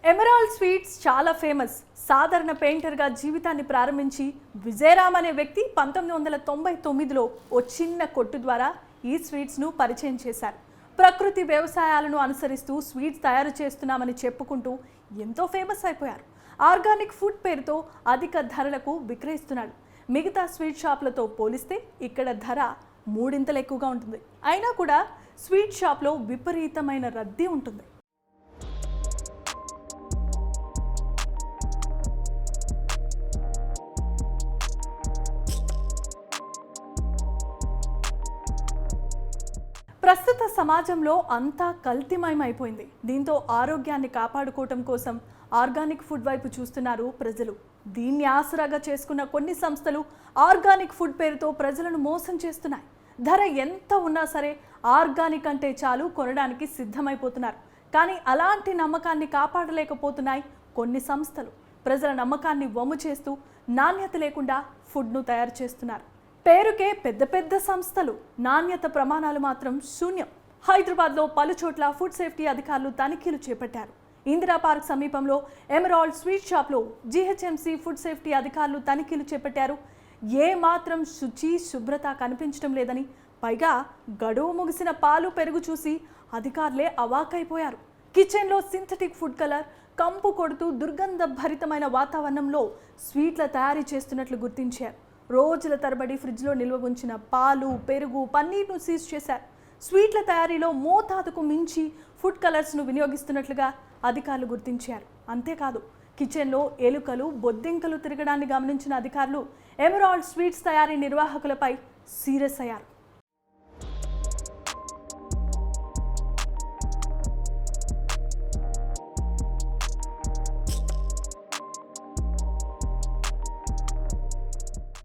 Emerald sweets చాలా famous. సాధారణ పెయింటర్గా జీవితాన్ని ప్రారంభించి విజయరామ్ అనే వ్యక్తి 1999లో ఓ చిన్న కొట్టు ద్వారా ఈ స్వీట్స్ను పరిచయం చేశారు. ప్రకృతి వ్యవసాయాలను అనుసరిస్తూ స్వీట్స్ తయారు చేస్తున్నామని చెప్పుకుంటూ ఎంతో ఫేమస్ అయిపోయారు. ఆర్గానిక్ ఫుడ్ పేరుతో అధిక ధరలకు విక్రయిస్తున్నాడు. మిగతా స్వీట్ షాపులతో పోలిస్తే ఇక్కడ ధర మూడింతలు ఎక్కువగా ఉంటుంది. అయినా కూడా స్వీట్ షాప్లో విపరీతమైన రద్దీ ఉంటుంది. ప్రస్తుత సమాజంలో అంతా కల్తీమయమైపోయింది. దీంతో ఆరోగ్యాన్ని కాపాడుకోవటం కోసం ఆర్గానిక్ ఫుడ్ వైపు చూస్తున్నారు ప్రజలు. దీన్ని ఆసరాగా చేసుకున్న కొన్ని సంస్థలు ఆర్గానిక్ ఫుడ్ పేరుతో ప్రజలను మోసం చేస్తున్నాయి. ధర ఎంత ఉన్నా సరే ఆర్గానిక్ అంటే చాలు కొనడానికి సిద్ధమైపోతున్నారు. కానీ అలాంటి నమ్మకాన్ని కాపాడలేకపోతున్నాయి కొన్ని సంస్థలు. ప్రజల నమ్మకాన్ని వమ్ము చేస్తూ నాణ్యత లేకుండా ఫుడ్ను తయారు చేస్తున్నారు. పేరుకే పెద్ద పెద్ద సంస్థలు, నాణ్యత ప్రమాణాలు మాత్రం శూన్యం. హైదరాబాద్లో పలు చోట్ల ఫుడ్ సేఫ్టీ అధికారులు తనిఖీలు చేపట్టారు. ఇందిరా పార్క్ సమీపంలో ఎమరాల్డ్ స్వీట్ షాప్లో జీహెచ్ఎంసీ ఫుడ్ సేఫ్టీ అధికారులు తనిఖీలు చేపట్టారు. ఏ మాత్రం శుచి శుభ్రత కనిపించడం లేదని, పైగా గడువు ముగిసిన పాలు పెరుగు చూసి అధికారులే అవాక్కైపోయారు. కిచెన్లో సింథటిక్ ఫుడ్ కలర్, కంపు కొడుతూ దుర్గంధ భరితమైన వాతావరణంలో స్వీట్ల తయారీ చేస్తున్నట్లు గుర్తించారు. రోజుల తరబడి ఫ్రిడ్జ్లో నిల్వ ఉంచిన పాలు, పెరుగు, పన్నీర్ను సీజ్ చేశారు. స్వీట్ల తయారీలో మోతాదుకు మించి ఫుడ్ కలర్స్ను వినియోగిస్తున్నట్లుగా అధికారులు గుర్తించారు. అంతేకాదు, కిచెన్లో ఎలుకలు, బొద్దింకలు తిరగడాన్ని గమనించిన అధికారులు ఎమరాల్డ్ స్వీట్స్ తయారీ నిర్వాహకులపై సీరియస్ అయ్యారు.